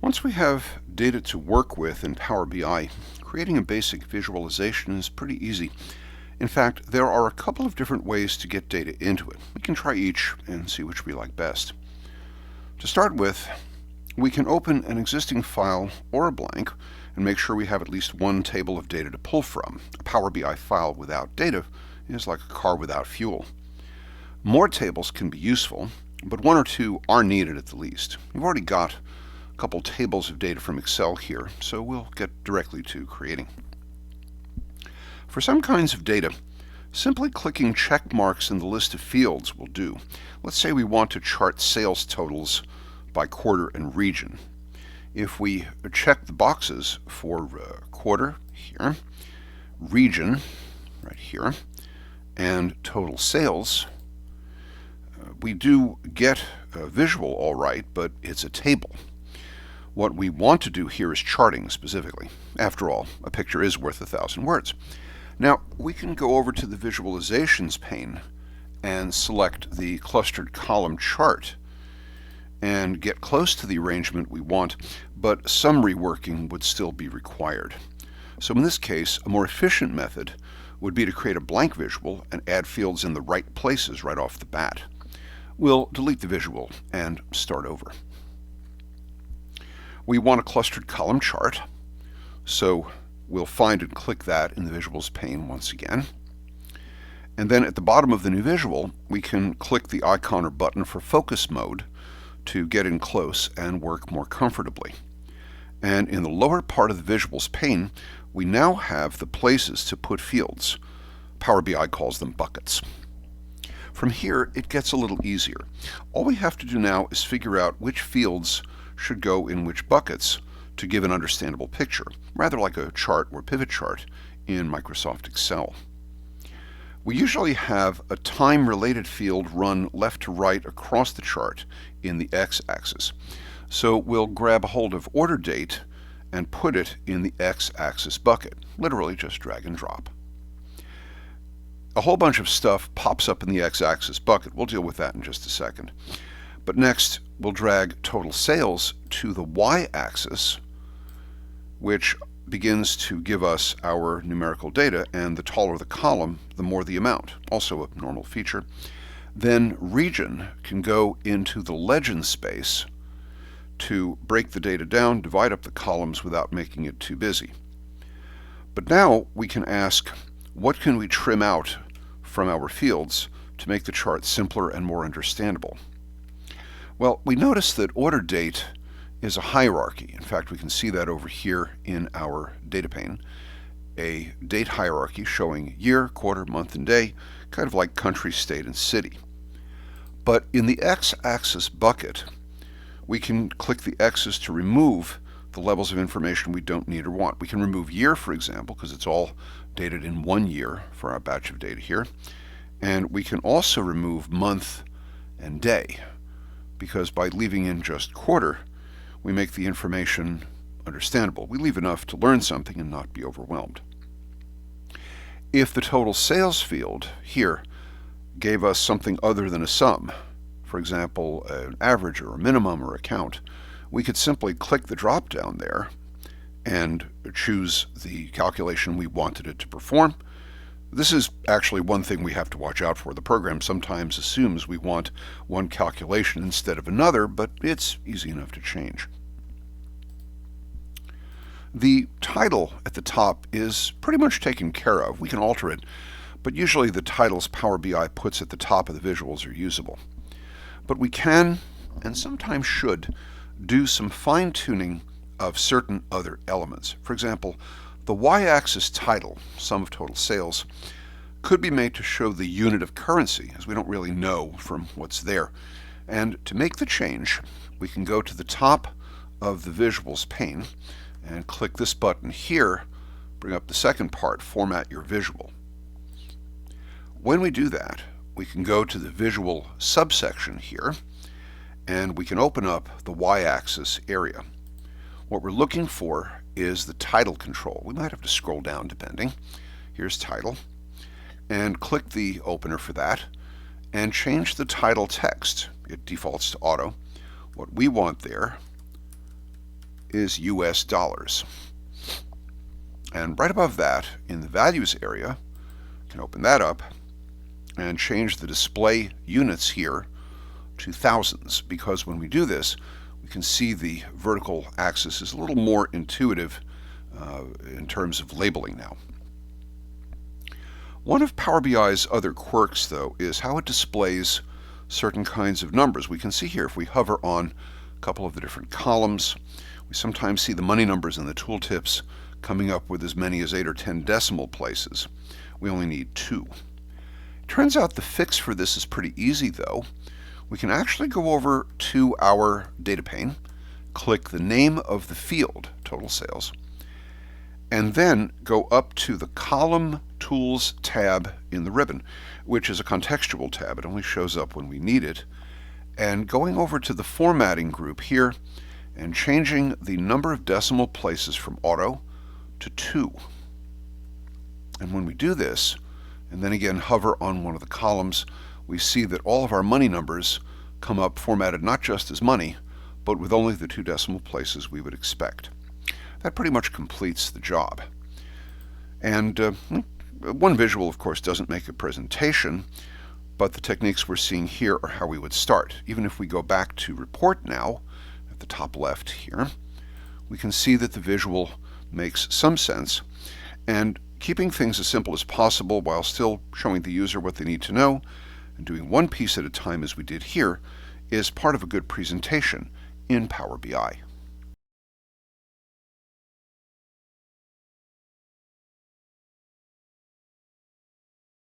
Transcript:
Once we have data to work with in Power BI, creating a basic visualization is pretty easy. In fact, there are a couple of different ways to get data into it. We can try each and see which we like best. To start with, we can open an existing file or a blank and make sure we have at least one table of data to pull from. A Power BI file without data is like a car without fuel. More tables can be useful, but one or two are needed at the least. We've already got a couple tables of data from Excel here, so we'll get directly to creating. For some kinds of data, simply clicking check marks in the list of fields will do. Let's say we want to chart sales totals by quarter and region. If we check the boxes for quarter here, region right here, and total sales, we do get a visual all right, but it's a table. What we want to do here is charting specifically. After all, a picture is worth 1,000 words. Now, we can go over to the Visualizations pane and select the clustered column chart and get close to the arrangement we want, but some reworking would still be required. So in this case, a more efficient method would be to create a blank visual and add fields in the right places right off the bat. We'll delete the visual and start over. We want a clustered column chart, so we'll find and click that in the Visuals pane once again. And then at the bottom of the new visual, we can click the icon or button for focus mode to get in close and work more comfortably. And in the lower part of the Visuals pane, we now have the places to put fields. Power BI calls them buckets. From here, it gets a little easier. All we have to do now is figure out which fields should go in which buckets to give an understandable picture, rather like a chart or pivot chart in Microsoft Excel. We usually have a time-related field run left to right across the chart in the x-axis. So we'll grab a hold of order date and put it in the x-axis bucket, literally just drag and drop. A whole bunch of stuff pops up in the x-axis bucket. We'll deal with that in just a second. But next, we'll drag total sales to the y-axis, which begins to give us our numerical data, and the taller the column, the more the amount, also a normal feature. Then region can go into the legend space to break the data down, divide up the columns without making it too busy. But now we can ask, what can we trim out from our fields to make the chart simpler and more understandable? Well, we notice that order date is a hierarchy. In fact, we can see that over here in our data pane. A date hierarchy showing year, quarter, month, and day, kind of like country, state, and city. But in the x-axis bucket, we can click the x's to remove the levels of information we don't need or want. We can remove year, for example, because it's all dated in 1 year for our batch of data here. And we can also remove month and day, because by leaving in just quarter, we make the information understandable. We leave enough to learn something and not be overwhelmed. If the total sales field here gave us something other than a sum, for example, an average or a minimum or a count, we could simply click the drop down there and choose the calculation we wanted it to perform. This is actually one thing we have to watch out for. The program sometimes assumes we want one calculation instead of another, but it's easy enough to change. The title at the top is pretty much taken care of. We can alter it, but usually the titles Power BI puts at the top of the visuals are usable. But we can, and sometimes should, do some fine-tuning of certain other elements. For example, the y-axis title, sum of total sales, could be made to show the unit of currency, as we don't really know from what's there. And to make the change, we can go to the top of the Visuals pane and click this button here, bring up the second part, Format Your Visual. When we do that, we can go to the Visual subsection here, and we can open up the y-axis area. What we're looking for is the title control. We might have to scroll down depending. Here's title, and click the opener for that, and change the title text. It defaults to auto. What we want there is US dollars. And right above that, in the values area, you can open that up and change the display units here to thousands, because when we do this, we can see the vertical axis is a little more intuitive in terms of labeling now. One of Power BI's other quirks, though, is how it displays certain kinds of numbers. We can see here, if we hover on a couple of the different columns, we sometimes see the money numbers in the tooltips coming up with as many as 8 or 10 decimal places. We only need 2. It turns out the fix for this is pretty easy, though. We can actually go over to our data pane, click the name of the field, total sales, and then go up to the Column Tools tab in the ribbon, which is a contextual tab. It only shows up when we need it. And going over to the formatting group here and changing the number of decimal places from auto to 2. And when we do this, and then again hover on one of the columns, we see that all of our money numbers come up formatted not just as money, but with only the 2 decimal places we would expect. That pretty much completes the job. And one visual, of course, doesn't make a presentation, but the techniques we're seeing here are how we would start. Even if we go back to Report now, at the top left here, we can see that the visual makes some sense, and keeping things as simple as possible while still showing the user what they need to know, and doing one piece at a time as we did here, is part of a good presentation in Power BI.